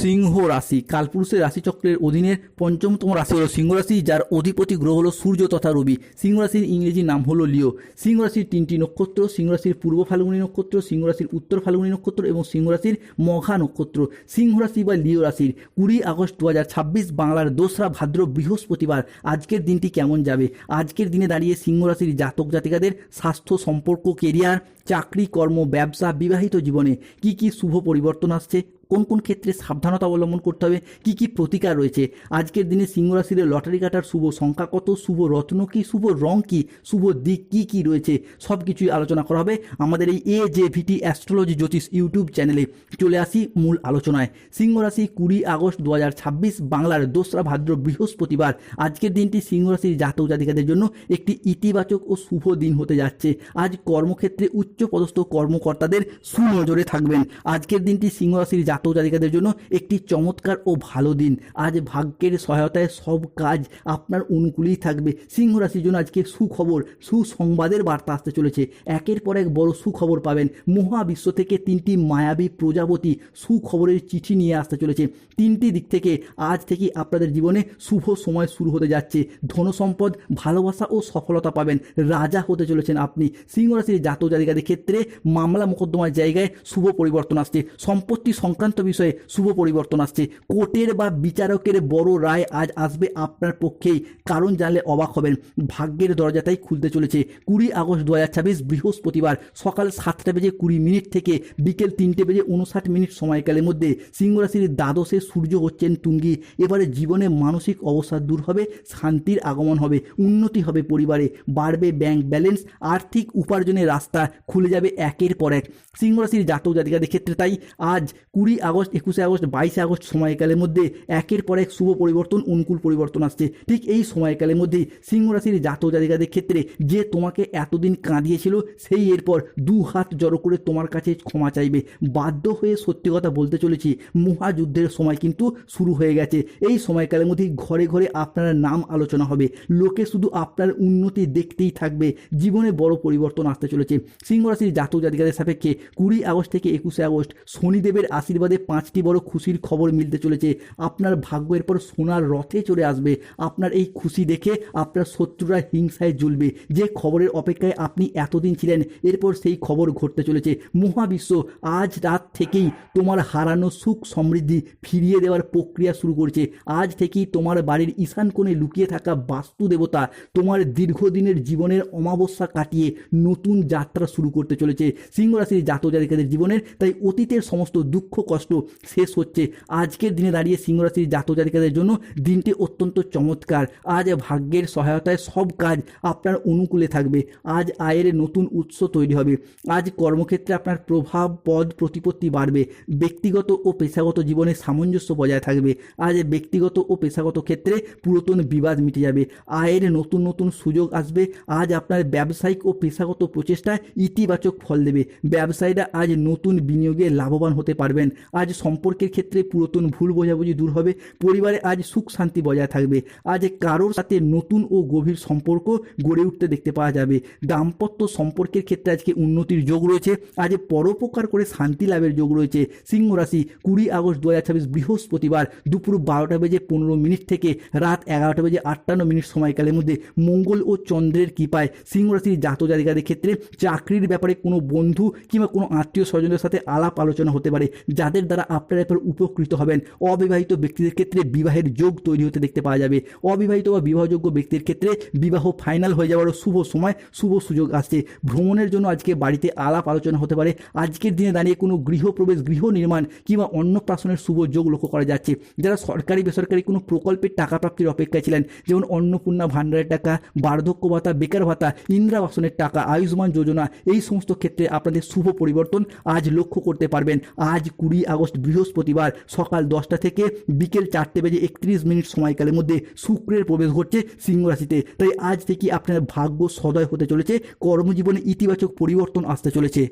সিংহ রাশি কালপুরুষের রাশিচক্রের অধীনের পঞ্চমতম রাশি হলো সিংহ রাশি, যার অধিপতি গ্রহ হলো সূর্য তথা রবি। সিংহ রাশির ইংরেজি নাম হলো লিও। সিংহ রাশির তিনটি নক্ষত্র: সিংহ রাশির পূর্ব ফাল্গুনী নক্ষত্র, সিংহ রাশির উত্তর ফাল্গুনী নক্ষত্র এবং সিংহ রাশির মঘা নক্ষত্র। সিংহ রাশি বা লিও রাশির 20 আগস্ট 2026 বাংলার 2রা ভাদ্র বৃহস্পতিবার আজকের দিনটি কেমন যাবে? আজকের দিনে দাঁড়িয়ে সিংহ রাশির জাতক জাতিকাদের স্বাস্থ্য, সম্পর্ক, কেরিয়ার, চাকরি, কর্ম, ব্যবসা, বিবাহিত জীবনে কি কি শুভ পরিবর্তন আসছে, কোন কোন ক্ষেত্রে সাবধানতা অবলম্বন করতে হবে, কি কি প্রতিকার রয়েছে। আজকের দিনে সিংহ রাশির লটারি কাটার শুভ সংখ্যা কত, শুভ রত্ন কি, শুভ রং কি, শুভ দিক কি কি রয়েছে, সব কিছুই আলোচনা করা হবে আমাদের এই AJVT অ্যাস্ট্রোলজি জ্যোতিষ ইউটিউব চ্যানেলে। চলে আসি মূল আলোচনায়। সিংহ রাশি 20 আগস্ট 2026 বাংলার 2রা ভাদ্র বৃহস্পতিবার আজকের দিনটি সিংহ রাশির জাতক জাতিকাদের জন্য একটি ইতিবাচক ও শুভ দিন হতে যাচ্ছে। আজ কর্মক্ষেত্রে উচ্চপদস্থ কর্মকর্তাদের সুনজরে থাকবেন। আজকের দিনটি সিংহ রাশির জাতক জাতিকাদের জন্য একটি চমৎকার ও ভালো দিন। আজ ভাগ্যের সহায়তায় সব কাজ আপনার অনুকূলেই থাকবে। সিংহ রাশির জন্য আজকে সুখবর, সুসংবাদের বার্তা আসতে চলেছে। একের পর এক বড় সুখবর পাবেন। মহাবিশ্ব থেকে 3টি মায়াবী প্রজাপতি সুখবরের চিঠি নিয়ে আসতে চলেছে। 3টি দিক থেকে আজ থেকে আপনাদের জীবনে শুভ সময় শুরু হতে যাচ্ছে। ধনসম্পদ, ভালোবাসা ও সফলতা পাবেন। রাজা হতে চলেছেন আপনি। সিংহ রাশির জাতক জাতিকাদের ক্ষেত্রে মামলা মোকদ্দমার জায়গায় শুভ পরিবর্তন আসছে। সম্পত্তি সংক্রান্ত বিষয়ে শুভ পরিবর্তন আসছে। কোর্টের বা বিচারকের বড় রায় আজ আসবে আপনার পক্ষেই। কারণ জানলে অবাক হবেন, ভাগ্যের দরজাটাই খুলতে চলেছে। 20 আগস্ট 2026 বৃহস্পতিবার সকাল 7টা বেজে 20 মিনিট থেকে বিকেল 3টে বেজে 59 মিনিট সময়কালের মধ্যে সিংহ রাশির দ্বাদশে সূর্য হচ্ছেন তুঙ্গি। এবারে জীবনে মানসিক অবসাদ দূর হবে, শান্তির আগমন হবে, উন্নতি হবে পরিবারে, বাড়বে ব্যাংক ব্যালেন্স, আর্থিক উপার্জনের রাস্তা খুলে যাবে একের পর এক। সিংহ রাশির জাতক জাতিকাদের ক্ষেত্রে তাই আজ 20 আগস্ট, 21 আগস্ট, 22 আগস্ট সময়কালের মধ্যে একের পর এক শুভ পরিবর্তন, অনুকূল পরিবর্তন আসছে। ঠিক এই সময়কালের মধ্যেই সিংহ রাশির জাতক জাতিকাদের ক্ষেত্রে যে তোমাকে এতদিন কাঁদিয়েছিল সেই এরপর 2 হাত জড়ো করে তোমার কাছে ক্ষমা চাইবে। বাধ্য হয়ে সত্যি কথা বলতে চলেছি, মহাযুদ্ধের সময় কিন্তু শুরু হয়ে গেছে। এই সময়কালের মধ্যেই ঘরে ঘরে আপনার নাম আলোচনা হবে। লোকে শুধু আপনার উন্নতি দেখতেই থাকবে। জীবনে বড় পরিবর্তন আসতে চলেছে। সিংহ রাশির জাতক জাতিকাদের সাপেক্ষে 20 আগস্ট থেকে 21 আগস্ট শনিদেবের আশীর্বাদে 5টি বড় খুশির খবর মিলতে চলেছে। আপনার ভাগ্য এরপর সোনার রথে চড়ে আসবে। আপনার এই খুশি দেখে আপনার শত্রুরা হিংসায় জ্বলবে। যে খবরের অপেক্ষায় আপনি এতদিন ছিলেন, এরপর সেই খবর ঘটতে চলেছে। মহাবিশ্ব আজ রাত থেকেই তোমার হারানো সুখ সমৃদ্ধি ফিরিয়ে দেওয়ার প্রক্রিয়া শুরু করছে। আজ থেকেই তোমার বাড়ির ঈশান কোণে লুকিয়ে থাকা বাস্তু দেবতা তোমার দীর্ঘদিনের জীবনের অমাবস্যা কাটিয়ে নতুন যাত্রা শুরু করতে চলেছে সিংহ রাশির জাতক জাতিকাদের জীবনের। তাই অতীতের সমস্ত দুঃখ কষ্ট শেষ হচ্ছে। আজকের দিনে দাঁড়িয়ে সিংহ রাশির জাতক জাতিকাদের জন্য দিনটি অত্যন্ত চমৎকার। আজ ভাগ্যের সহায়তায় সব কাজ আপনার অনুকূলে থাকবে। আজ আয়ের নতুন উৎস তৈরি হবে। আজ কর্মক্ষেত্রে আপনার প্রভাব, পদ, প্রতিপত্তি বাড়বে। ব্যক্তিগত ও পেশাগত জীবনে সামঞ্জস্য বজায় থাকবে। আজ ব্যক্তিগত ও পেশাগত ক্ষেত্রে পুরাতন বিবাদ মিটে যাবে। আয়ের নতুন নতুন সুযোগ আসবে। আজ আপনার ব্যবসায়িক ও পেশাগত প্রচেষ্টায় ইতিবাচক ফল দেবে। ব্যবসায়ীরা আজ নতুন বিনিয়োগে লাভবান হতে পারবেন। আজ সম্পর্কের ক্ষেত্রে পুরাতন ভুল বোঝাবুঝি দূর হবে। পরিবারে আজ সুখ শান্তি বজায় থাকবে। আজ কারোর সাথে নতুন ও গভীর সম্পর্ক গড়ে উঠতে দেখতে পাওয়া যাবে। দাম্পত্য সম্পর্কের ক্ষেত্রে আজকে উন্নতির যোগ রয়েছে। আজ পরোপকার করে শান্তি লাভের যোগ রয়েছে। সিংহ রাশি 20 আগস্ট 2026 বৃহস্পতিবার দুপুর 12টা বেজে 15 মিনিট থেকে রাত 11টা বেজে 58 মিনিট সময়কালের মধ্যে মঙ্গল ও চন্দ্রের কৃপায় সিংহ রাশির জাতক জাতিকাদের ক্ষেত্রে চাকরির ব্যাপারে কোনো বন্ধু কিংবা কোনো আত্মীয় স্বজনের সাথে আলাপ আলোচনা হতে পারে, যাদের দ্বারা আপনারা এরপর উপকৃত হবেন। অবিবাহিত ব্যক্তিদের ক্ষেত্রে বিবাহের যোগ তৈরি হতে দেখতে পাওয়া যাবে। অবিবাহিত বা বিবাহযোগ্য ব্যক্তির ক্ষেত্রে বিবাহ ফাইনাল হয়ে যাওয়ারও শুভ সময়, শুভ সুযোগ আসছে। ভ্রমণের জন্য আজকে বাড়িতে আলাপ আলোচনা হতে পারে। আজকের দিনে দাঁড়িয়ে কোনো গৃহপ্রবেশ, গৃহ নির্মাণ কিংবা অন্নপ্রাশনের শুভ যোগ লক্ষ্য করা যাচ্ছে। যারা সরকারি বেসরকারি কোনো প্রকল্পের টাকা প্রাপ্তির অপেক্ষায় ছিলেন, যেমন অন্নপূর্ণা ভাণ্ডারের টাকা, বার্ধক্য ভাতা, বেকার ভাতা, ইন্দিরাবাসনের টাকা, আয়ুষ্মান যোজনা, এই সমস্ত ক্ষেত্রে আপনাদের শুভ পরিবর্তন আজ লক্ষ্য করতে পারবেন। আজ 20 আগস্ট বৃহস্পতিবার সকাল 10টা থেকে বিকেল 4টে বেজে 31 মিনিট সময়কালের মধ্যে শুক্রের প্রবেশ ঘটছে সিংহ রাশিতে। তাই আজ থেকে আপনার ভাগ্য সদয় হতে চলেছে। কর্মজীবনে ইতিবাচক পরিবর্তন আসতে চলেছে।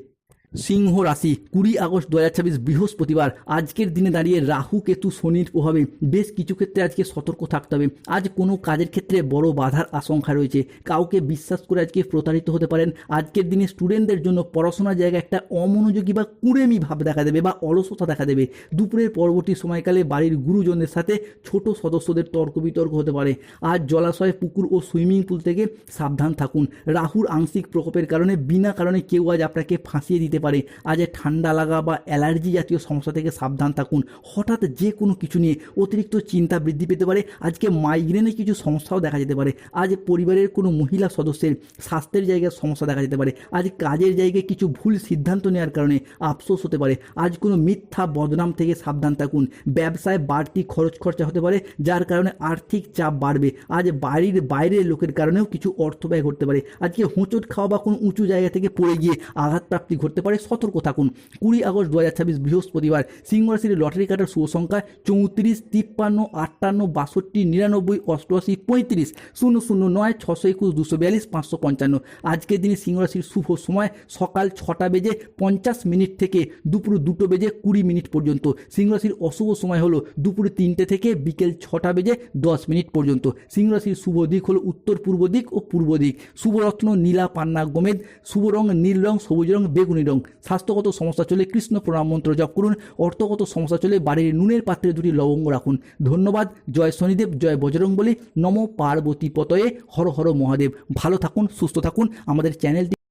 সিংহ রাশি 20 আগস্ট 2026 বৃহস্পতিবার। আজকের দিনে দাঁড়িয়ে রাহু কেতু শনির প্রভাবে বেশ কিছু ক্ষেত্রে আজকে সতর্ক থাকতে হবে। আজ কোনো কাজের ক্ষেত্রে বড় বাধার আশঙ্কা রয়েছে, কাউকে বিশ্বাস করে আজকে প্রতারিত হতে পারেন। আজকের দিনে স্টুডেন্টদের জন্য পড়াশোনার জায়গায় একটা অমনোযোগী বা কুড়েমি ভাব দেখা দেবে বা অলসতা দেখা দেবে। দুপুরের পরবর্তী সময়কালে বাড়ির গুরুজনদের সাথে ছোট সদস্যদের তর্ক বিতর্ক হতে পারে। আজ জলাশয়, পুকুর ও সুইমিং পুল থেকে সাবধান থাকুন। রাহুর আংশিক প্রকোপের কারণে বিনা কারণে কেউ আজ আপনাকে ফাঁসিয়ে দিতে পারে। আজ ঠান্ডা লাগা বা অ্যালার্জি জাতীয় সমস্যা থেকে সাবধান থাকুন। হঠাৎ যে কোনো কিছু নিয়ে অতিরিক্ত চিন্তা বৃদ্ধি পেতে পারে। আজকে মাইগ্রেনের কিছু সমস্যাও দেখা যেতে পারে। আজ পরিবারের কোনো মহিলা সদস্যের স্বাস্থ্যের জায়গায় সমস্যা দেখা যেতে পারে। আজ কাজের জায়গায় কিছু ভুল সিদ্ধান্ত নেওয়ার কারণে আফসোস হতে পারে। আজ কোনো মিথ্যা বদনাম থেকে সাবধান থাকুন। ব্যবসায় বাড়তি খরচা হতে পারে, যার কারণে আর্থিক চাপ বাড়বে। আজ বাড়ির বাইরের লোকের কারণেও কিছু অর্থ ব্যয় ঘটতে পারে। আজকে হোঁচট খাওয়া বা কোনো উঁচু জায়গা থেকে পড়ে গিয়ে আঘাতপ্রাপ্তি ঘটতে পারে, সতর্ক থাকুন। 20 আগস্ট 2026 বৃহস্পতিবার। সিংহ রাশির লটারি কাটার শুভ সংখ্যা 34, 53, 58, 62, 99, 88, 35, 009, 621, 242, 555। আজকের দিনে সিংহ রাশির শুভ সময় সকাল 6টা বেজে 50 মিনিট থেকে দুপুর 2টো বেজে 20 মিনিট পর্যন্ত। সিংহ রাশির অশুভ সময় হলো দুপুর 3টে থেকে বিকেল 6টা বেজে 10 মিনিট পর্যন্ত। সিংহ রাশির শুভ দিক হলো উত্তর পূর্ব দিক ও পূর্ব দিক। শুভ রত্ন নীলা, পান্না, গোমেদ। শুভ রং নীল রং, সবুজ রং, বেগুনি রং। স্বাস্থ্যগত সমস্যা চলে কৃষ্ণ প্রণাম মন্ত্র জপ করুন। অর্থগত সমস্যা চলে বাড়ির নুনের পাত্রে 2টি লবঙ্গ রাখুন। ধন্যবাদ। জয় শনিদেব, জয় বজরং বলি, নমো পার্বতী পতয়ে, হর হর মহাদেব। ভালো থাকুন, সুস্থ থাকুন। আমাদের চ্যানেলটি